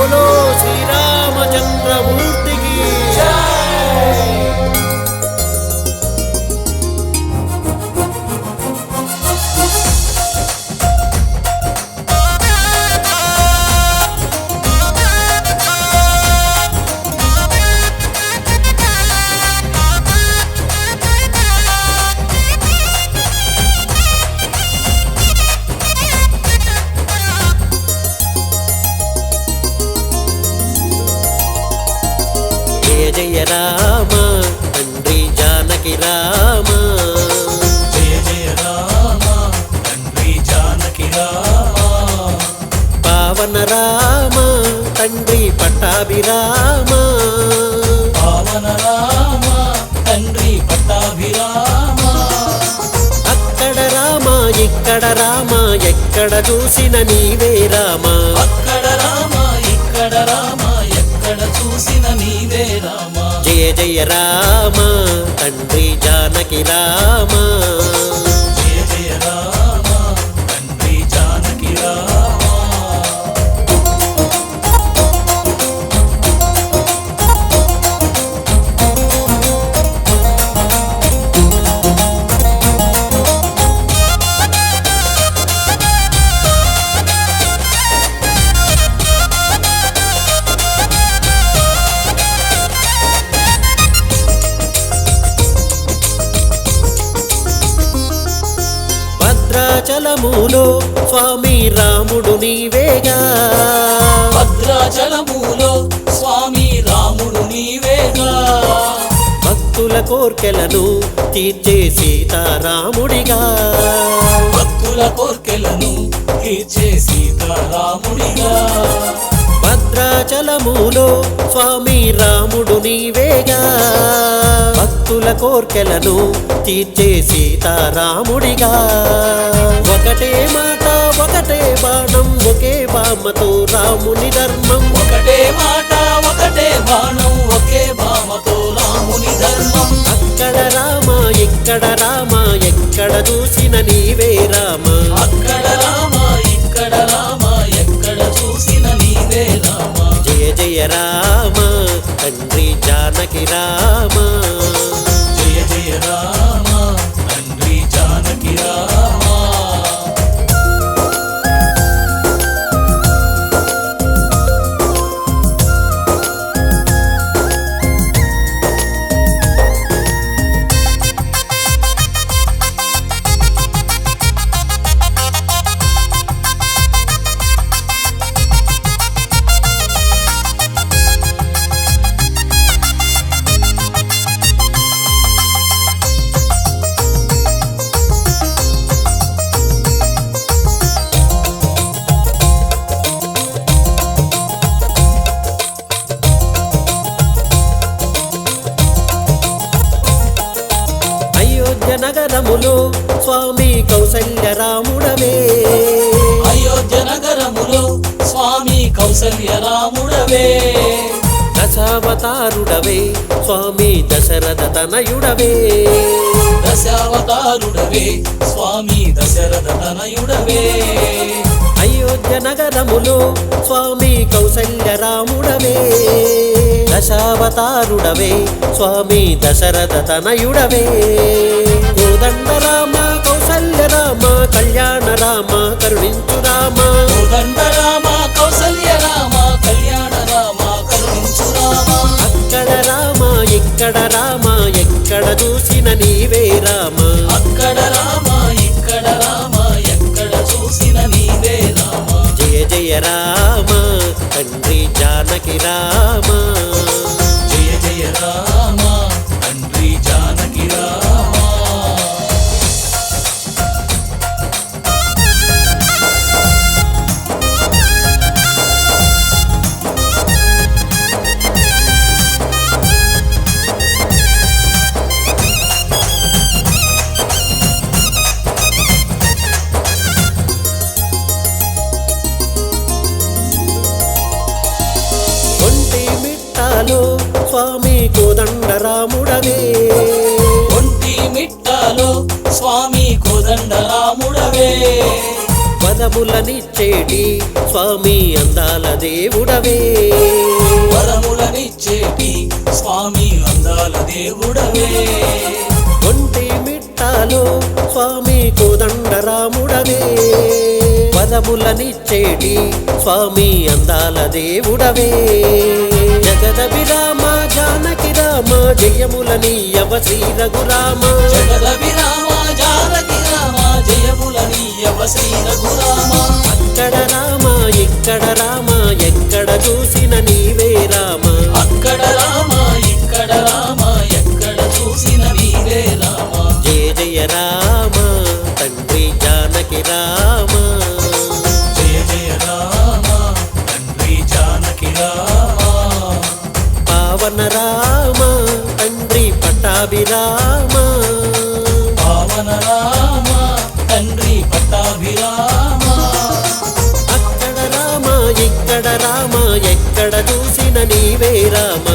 బోలో శ్రీరామచంద్రమూర్తికి జయ జయ రామ తండ్రి జానకి రామ జయ జయ రామ తండ్రి జానకి రామ పావన రామ తండ్రి పట్టాభిరామ పావన రామ తండ్రి పట్టాభిరామ అక్కడ రామ ఇక్కడ రామ ఎక్కడ చూసిన నీవే రామ అక్కడ రామ ఇక్కడ రామ ఎక్కడ చూసిన నీవే రామ జయ జయ రామ తండ్రి జానకి రామ జయ జయ రామ తండ్రి జానకి రామ భద్రాచలములో స్వామి రాముడు నీవేగా భద్రాచలములో స్వామి రాముడు నీవేగా భక్తుల కోర్కెలను తీర్చే సీతారాముడిగా భక్తుల కోర్కెలను తీర్చే సీతారాముడిగా భద్రాచలములో స్వామి రాముడు నీవేగా భక్తుల కోర్కెలను తీర్చే సీతారాముడిగా ఒకటే మాట ఒకటే బాణం ఒకే బామతో రాముని ధర్మం ఒకటే మాట ఒకటే బాణం ఒకే బామతో రాముని ధర్మం అక్కడ రామ ఇక్కడ రామ ఎక్కడ చూసిన నీవే రామ అక్కడ రామ ఇక్కడ రామ ఎక్కడ చూసిన నీవే రామ జయ జయ రామ తండ్రి జానకి రామ జయ జయ రామ తండ్రి జానకి రామ అయోధ్య నగరములో స్వామి కౌసల్య రాముడవే అయోధ్య నగరములో స్వామి కౌసల్య రాముడవే దశావతారుడవే స్వామి దశరథ తనయుడవే దశావతారుడవే స్వామి దశరథ తనయుడవే అయోధ్య నగరములో స్వామి కౌసల్య రాముడవే దశావతారుడవే స్వామి దశరథ తనయుడవే కోదండ రామ కౌసల్య రామ కళ్యాణ రామ కరుణించు రామ కోదండ రామ కౌసల్య రామ కళ్యాణ రామ కరుణించు రామ అక్కడ రామ ఇక్కడ రామ ఎక్కడ చూసిన నీవే రామ అక్కడ రామ ఇక్కడ రామ ఎక్కడ చూసిన నీవే రామ జయ జయ రామ తండ్రి జానకి రామ జయ జయ రామ తండ్రి జానకి రామ స్వామి కోదండ రాముడవే ఒంటి మిట్టలో స్వామి కోదండ రాముడవే వరములనిచ్చేటి స్వామి అందాల దేవుడవే వరములనిచ్చేటి స్వామి అందాల దేవుడవే ఒంటి మిట్టాలో స్వామి కోదండరాముడవే వరములనిచ్చేటి స్వామి అందాల దేవుడవే జగదభిరామ జానకి రామ జయములనీయవ శ్రీ రఘురామ జగదభిరామ జానకి రామ జయములనీయవ శ్రీ రఘురామ అక్కడ రామ ఇక్కడ రామ ఎక్కడ చూసిన నీవే రామ అక్కడ రామ ఇక్కడ రామ ఎక్కడ చూసిన నీవే రామ జయ జయ రామ తండ్రి జానకి రామ జయ జయ రామ తండ్రి జానకి రామ పావన రామ తండ్రి పట్టాభిరామ పావన రామ తండ్రి పట్టాభిరామ అక్కడ రామ ఇక్కడ రామ ఎక్కడ చూసిన నీవే రామ